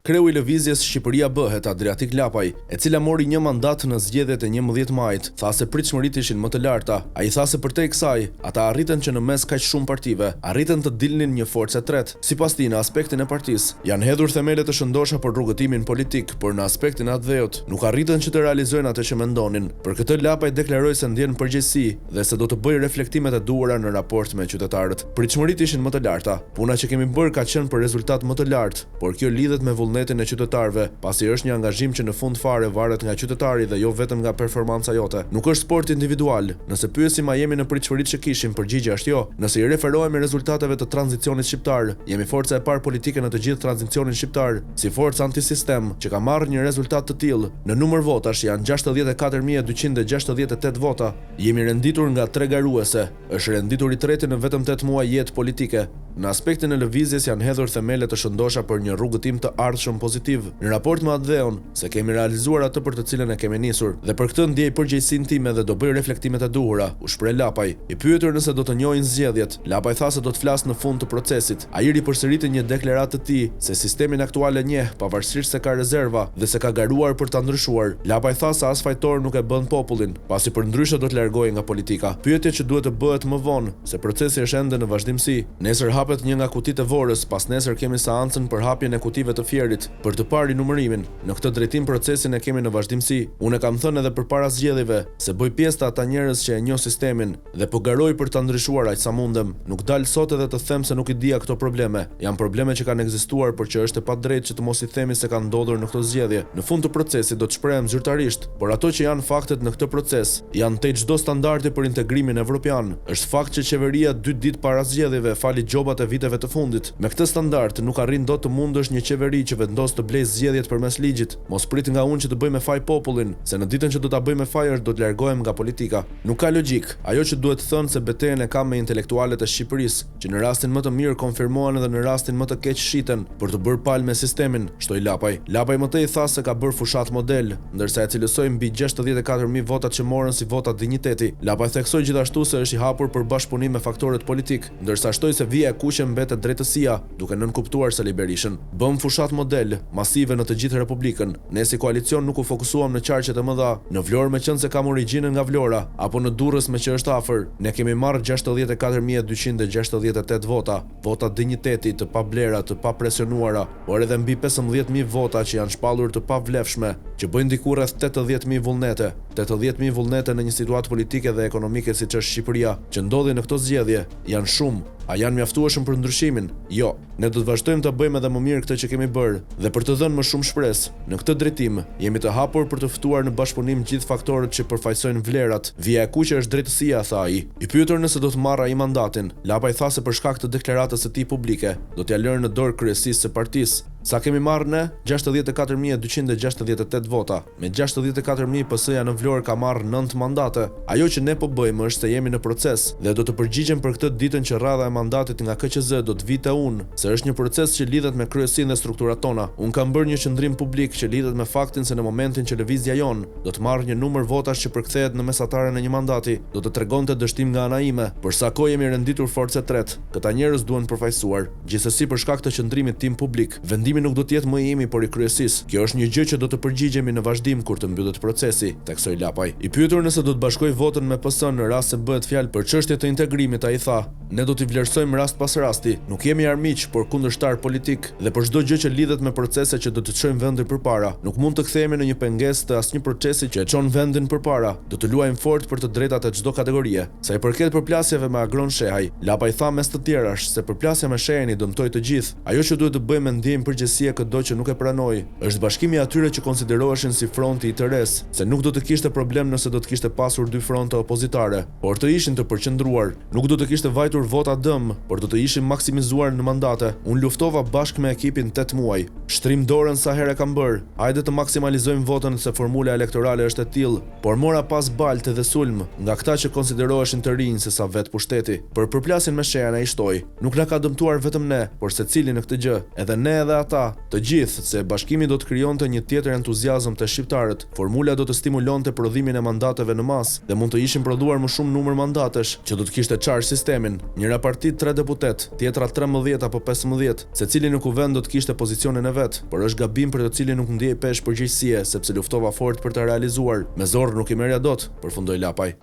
Kreu i lëvizjes Shqipëria bëhet Adriatik Lapaj, e cila mori një mandat në zgjedhjet e 11 majit, tha se pritshmëritë ishin më të larta. Ai tha se përtej kësaj, ata arritën që në mes kaq shumë partive, arritën të dilnin një forcë e tretë. Sipas tij, në aspektin e partisë, janë hedhur themelet të shëndosha për rrugëtimin politik, por në aspektin e atdheut, nuk arritën që të realizojnë atë që mendonin. Për këtë Lapaj deklaroi se ndjen përgjegjësi dhe se do të bëjë reflektimet e duhura në raport me qytetarët. Pritshmëritë ishin më të larta. Puna që kemi bërë ka qenë për rezultat më të lartë, por kjo lidhet me vullnetin e qytetarëve, pasi është një angazhim që në fund fare varet nga qytetari dhe jo vetëm nga performanca jote. Nuk është sport individual. Nëse pyesim a jemi në pritshmëritë që kishim, përgjigjja është jo. Nëse i referohemi rezultateve të tranzicionit shqiptar, jemi forca e parë politike në të gjithë tranzicionin shqiptar, si forcë antisistem që ka marrë një rezultat të tillë. Në numër votash janë 64.268 vota. Jemi renditur nga 3 garuese. Është renditur i treti në vetëm 8 muaj jetë politike. Në aspektin e lëvizjes janë hedhur themele të shëndosha për një rrugëtim të ardhshëm pozitiv. Në raport me atdheun, se kemi realizuar atë për të cilën e kemi nisur, dhe për këtë ndjej përgjegjësinë time dhe do bëj reflektimet e duhura, u shpreh Lapaj. I pyetur nëse do të njohin zgjedhjet, Lapaj tha se do të flasë në fund të procesit. Ai ripërsëriti një deklaratë të tij se sistemin aktual e njeh, pavarësisht se ka rezerva dhe se ka garuar për ta ndryshuar. Lapaj tha se as fajtor nuk e bën popullin, pasi përndryshe do të largohej nga politika. Pyetje që duhet të bëhet më vonë, se procesi është ende në vazhdimsi. Nesër hapet një nga kutitë e Vorës, pas nesër kemi seancën për hapjen e kutive të Fierit, për të parë numërimin. Në këtë drejtim procesin e kemi në vazhdimsi. Unë kam thënë edhe përpara zgjedhjeve se bëj pjesë të ata njerëz që e njoh sistemin dhe po garoj për ta ndryshuar aq sa mundem. Nuk dal sot edhe të them se nuk i dija këto probleme. Janë probleme që kanë ekzistuar, por që është e padrejtë që të mos i themi se kanë ndodhur në këtë zgjedhje. Në fund të procesit do të shprehem zyrtarisht, por ato që janë faktet në këtë proces janë te çdo standardi për integrimin evropian. Është fakt që qeveria 2 ditë para zgjedhjeve fali gjobat e viteve të fundit. Me këtë standard nuk arrin dot të mundësh një qeveri që vendos të blej zgjedhjet përmes ligjit. Mos prit nga unë që të bëj me faj popullin, se në ditën që do ta bëj me faj është do të largohem nga politika. Nuk ka logjik. Ajo që duhet thënë se betejën e kam me intelektualet e Shqipërisë, që në rastin më të mirë konfirmohen dhe në rastin më të keq shiten për të bërë palë me sistemin, shtoi Lapaj. Lapaj më tej tha se ka bërë fushat model, ndërsa e cilësoi mbi 64.000 votat që morën si vota dinjiteti. Lapaj theksoi gjithashtu se është i hapur për bashkëpunim me faktorët politik, ndërsa shtoi se vija e kuqe mbetet drejtësia, duke nënkuptuar Sali Berishën. Bëm fushat model, masive në të gjithë Republikën. Ne si koalicion nuk u fokusuam në qarqet e mëdha, në Vlorë me qenë se kam origjinën nga Vlora, apo në Durrës me që është afër. Ne kemi marrë 64.268 vota, vota dinjiteti, të pablera, të papresionuara, por edhe mbi 15.000 vota që janë shpallur të pavlefshme, që bëjnë diku rreth 80.000 vullnete. 80.000 vullnete në një situatë politike dhe ekonomike siç është Shqipëria, që ndodhi në këto zgjedhje, janë shumë. A janë mjaftueshëm për ndryshimin? Jo. Ne do të vazhdojmë të bëjmë edhe më mirë këtë që kemi bërë dhe për të dhënë më shumë shpresë. Në këtë drejtim, jemi të hapur për të ftuar në bashkëpunim gjithë faktorët që përfaqësojnë vlerat. Vija e kuqe është drejtësia, tha ai. I pyetur nëse do të marrë ai mandatin, Lapaj tha se për shkak të deklaratës së tij publike, do t'ia lërë në dorë kryesisë së partisë. Sa kemi marrë ne? 64.268 vota. Me 64.000 PS-ja në Vlorë ka marrë 9 mandate. Ajo që ne po bëjmë është se jemi në proces dhe do të përgjigjem për këtë ditën që radha e mandatit nga KQZ do të vite unë, se është një proces që lidhet me kryesinë dhe strukturat tona. Unë kam bërë një qendrim publik që lidhet me faktin se në momentin që lëvizja jon do të marrë një numër votash që përkthehet në mesataren e një mandati, do të tregonte dështim nga ana ime. Për sa kohë jemi renditur forcë tretë. Këta njerëz duhen përfaqësuar. Gjithsesi për shkak të qendrimit tim publik, vendimi nuk do të jetë më i imi por i kryesisë. Kjo është një gjë që do të përgjigjemi në vazhdim kur të mbyllet procesi, theksoi Lapaj. I pyetur nëse do të bashkoj votën me PS në rast se bëhet fjalë për çështje të integrimit, ai tha: "Ne do t'i vlerësojmë rast pas rasti. Nuk jemi armiq, por kundërshtar politik dhe për çdo gjë që lidhet me procese që do të çojmë vendin përpara. Nuk mund të kthehemi në një pengesë të asnjë procesi që e çon vendin përpara. Do të luajmë fort për të drejtat e çdo kategorie." Sa i përket përplasjeve me Agron Shehaj, Lapaj tha mes të tjerash se përplasja me Shehin i dëmtoi të gjithë. Ajo që duhet të bëjmë ndjejmë përgjegjësia këdo që nuk e pranoi, është bashkimi i atyre që konsideroheshin si fronti i tërës, se nuk do të kishte problem nëse do të kishte pasur 2 fronte opozitare, por të ishin të përqendruar. Nuk do të kishte vajtur vota dëm, por do të ishin maksimizuar në mandate. Unë luftova bashkë me ekipin 8 muaj. Shtrim dorën sa herë kam bërë. Hajde të maksimalizojmë votën se formula elektorale është e tillë, por mora pas balte dhe sulm nga këta që konsideroheshin të rinj se sa vet pushteti. Për përplasjen me Shehin ai shtoi: "Nuk na ka dëmtuar vetëm ne, por secili në këtë gjë, edhe ne edhe ata të gjithë se bashkimi do të krijonte një tjetër entuziazëm te shqiptarët. Formula do të stimulonte prodhimin e mandateve në masë dhe mund të ishin prodhuar më shumë numër mandatesh, që do të kishte çarë sistemin. Njëra parti 3 deputet, tjetra 13 apo 15, secili në kuvend do të kishte pozicionin e vet, por është gabim për të cilin nuk ndjej pesh përgjegjësie sepse luftova fort për ta realizuar. Me zorr nuk i merrja dot, përfundoi Lapaj.